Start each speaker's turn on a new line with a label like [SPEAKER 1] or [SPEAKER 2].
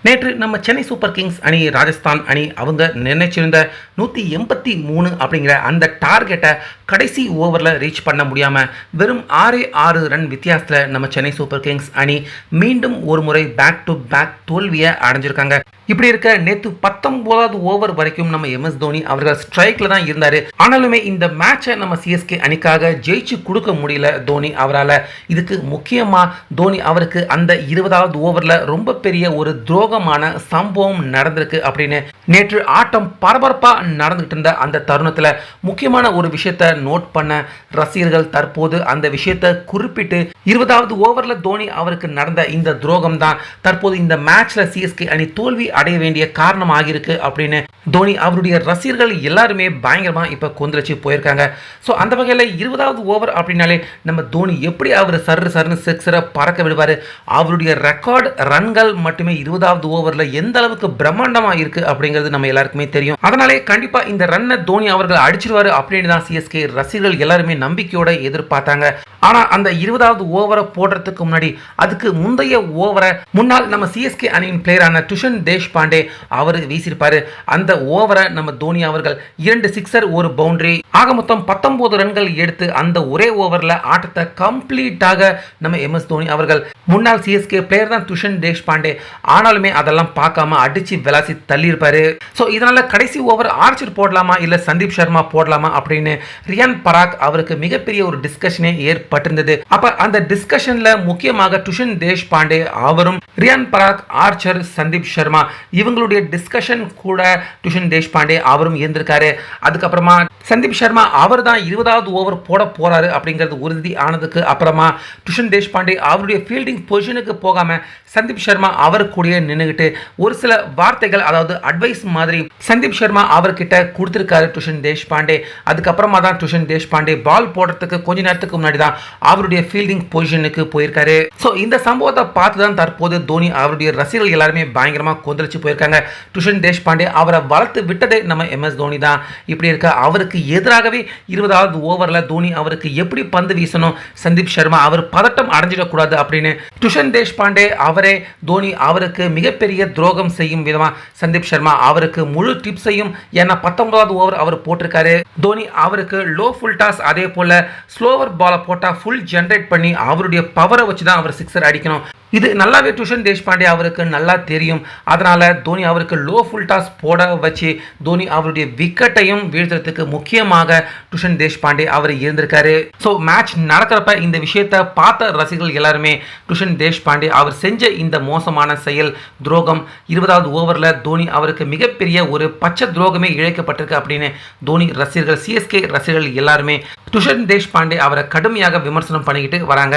[SPEAKER 1] நேற்று நம்ம Chennai super Kings அணி ராஜஸ்தான் அணி அவங்க நினைச்சிருந்த 183 அப்படிங்கிற அந்த டார்கெட்டை கடைசி ஓவரில் ரீச் பண்ண முடியாமல் வெறும் 6 ரன் வித்தியாசத்தில் நம்ம சென்னை சூப்பர் கிங்ஸ் அணி மீண்டும் ஒரு முறை பேக் டு பேக் தோல்வியை அடைஞ்சிருக்காங்க. இப்படி இருக்க நேற்று 19வது ஓவர் வரைக்கும் நம்ம எம்எஸ் தோனி அவர்கள் ஸ்ட்ரைக்கில் தான் இருந்தார். ஆனாலுமே இந்த மேட்சை நம்ம சிஎஸ்கே அணிக்காக ஜெயிச்சு கொடுக்க முடியல தோனி அவரால். இதுக்கு முக்கியமாக தோனி அவருக்கு அந்த 20வது ஓவரில் ரொம்ப பெரிய ஒரு துரோகமான சம்பவம் நடந்திருக்கு அப்படின்னு நேற்று ஆட்டம் பரபரப்பாக நடந்துகிட்டு இருந்த அந்த தருணத்தில் முக்கியமான ஒரு விஷயத்தை நோட் பண்ண ரசிகர்கள் தற்போது அந்த விஷயத்தை குறிப்பிட்டு 20வது ஓவரில் தோனி அவருக்கு நடந்த இந்த துரோகம் தான் தற்போது இந்த மேட்ச்ல சிஎஸ்கே அணி தோல்வி அடைய வேண்டிய காரணம் ஆகியிருக்கு அப்படின்னு தோனி அவருடைய ரசிகர்கள் எல்லாருமே பயங்கரமா இப்ப கொந்தளிச்சு போயிருக்காங்க. ஸோ அந்த வகையில் 20வது ஓவர் அப்படின்னாலே நம்ம தோனி எப்படி அவர் சர்ன்னு சிக்ஸரை பறக்க விடுவார், அவருடைய ரெக்கார்ட் ரன்கள் மட்டுமே 20வது ஓவரில் எந்த அளவுக்கு பிரம்மாண்டமா இருக்கு அப்படிங்கிறது நம்ம எல்லாருக்குமே தெரியும். அதனாலே கண்டிப்பா இந்த ரன்னை தோனி அவர்கள் அடிச்சிருவாரு அப்படின்னு தான் சிஎஸ்கே ரசிகர்கள் எல்லாருமே நம்பிக்கையோட எதிர்பார்த்தாங்க. ஆனா அந்த 20வது ஓவரை போடுறதுக்கு முன்னாடி அதுக்கு முந்தைய ஓவரை முன்னால் நம்ம சிஎஸ்கே அணியின் பிளேயரான துஷன் தேஷ்பாண்டே அவர் வீசியிருப்பாரு. அந்த ஓவரை நம்ம தோனி அவர்கள் 2 சிக்ஸர் ஒரு பவுண்டரி ஆக மொத்தம் 19 ரன்கள் எடுத்து அந்த ஒரே ஓவரில் ஆட்டத்தை கம்ப்ளீட்டாக நம்ம எம்எஸ் தோனி அவர்கள் முன்னாள் சிஎஸ்கே பிளேயர் தான் துஷன் தேஷ்பாண்டே, ஆனாலுமே அதெல்லாம் பார்க்காம அடிச்சு விளாசி தள்ளியிருப்பாரு. ஸோ இதனால கடைசி ஓவர் ஆர்ச்சர் போடலாமா இல்லை சந்தீப் சர்மா போடலாமா அப்படின்னு ரியான் பராக் அவருக்கு மிகப்பெரிய ஒரு டிஸ்கஷனே ஏற்பட்டிருந்தது. அப்ப அந்த டிஸ்கஷன்ல முக்கியமாக துஷன் தேஷ்பாண்டே அவரும் ரியான் பராக், ஆர்ச்சர், சந்தீப் சர்மா இவங்களுடைய டிஸ்கஷன் கூட துஷன் தேஷ்பாண்டே அவரும் இருந்திருக்காரு. அதுக்கப்புறமா சந்தீப் சர்மா அவர் தான் 20வது ஓவர் போட போறாரு அப்படிங்கிறது உறுதி ஆனதுக்கு அப்புறமா துஷன் தேஷ்பாண்டே அவருடைய ஃபீல்டிங் பொசிஷனுக்கு போகாம சந்தீப் சர்மா அவர் கூட நின்றுகிட்டு ஒரு சில வார்த்தைகள் அதாவது அட்வைஸ் மாதிரி சந்தீப் சர்மா அவர்கிட்ட கொடுத்திருக்காரு துஷன் தேஷ்பாண்டே. அதுக்கப்புறமா தான் துஷன் தேஷ்பாண்டே பால் போடுறதுக்கு கொஞ்ச நேரத்துக்கு முன்னாடி தான் அவருடைய ஃபீல்டிங் பொசிஷனுக்கு போயிருக்காரு. ஸோ இந்த சம்பவத்தை பார்த்து தான் தற்போது தோனி அவருடைய ரசிகர்கள் எல்லாருமே பயங்கரமா கொந்தளிச்சு போயிருக்காங்க. துஷன் தேஷ்பாண்டே அவரை வளர்த்து விட்டதே நம்ம எம்எஸ் தோனி தான். இப்படி இருக்க அவருக்கு எதிராகவே 20வது ஓவரில் தோனி அவருக்கு எப்படி பந்து வீசணும், சந்தீப் சர்மா அவர் பதட்டம் அடைஞ்சிடக்கூடாது அப்படின்னு துஷன் தேஷ்பாண்டே அவரே தோனி அவருக்கு மிகப்பெரிய துரோகம் செய்யும் விதமா சந்தீப் சர்மா அவருக்கு முழு டிப்ஸையும் ஏன்னா 19வது ஓவர் அவர் போட்டிருக்காரு. தோனி அவருக்கு லோ ஃபுல் டாஸ் அதே போல ஸ்லோவர் பாலை போட்டா ஃபுல் ஜென்ரேட் பண்ணி அவருடைய பவரை வச்சு தான் அவர் சிக்ஸர் அடிக்கணும். இது நல்லாவே துஷன் தேஷ்பாண்டே அவருக்கு நல்லா தெரியும். அதனால தோனி அவருக்கு லோ ஃபுல் டாஸ் போட வச்சு தோனி அவருடைய விக்கெட்டையும் வீழ்த்துறதுக்கு முக்கியமாக துஷன் தேஷ்பாண்டே அவர் இருந்திருக்காரு. ஸோ மேட்ச் நடக்கிறப்ப இந்த விஷயத்தை பார்த்த ரசிகர்கள் எல்லாருமே துஷன் தேஷ்பாண்டே அவர் செஞ்ச இந்த மோசமான செயல் துரோகம் 20வது ஓவரில் தோனி அவருக்கு மிகப்பெரிய ஒரு பச்சை துரோகமே இழைக்கப்பட்டிருக்கு அப்படின்னு தோனி ரசிகர்கள் சிஎஸ்கே ரசிகர்கள் எல்லாருமே துஷன் தேஷ்பாண்டே அவரை கடுமையாக விமர்சனம் பண்ணிக்கிட்டு வராங்க.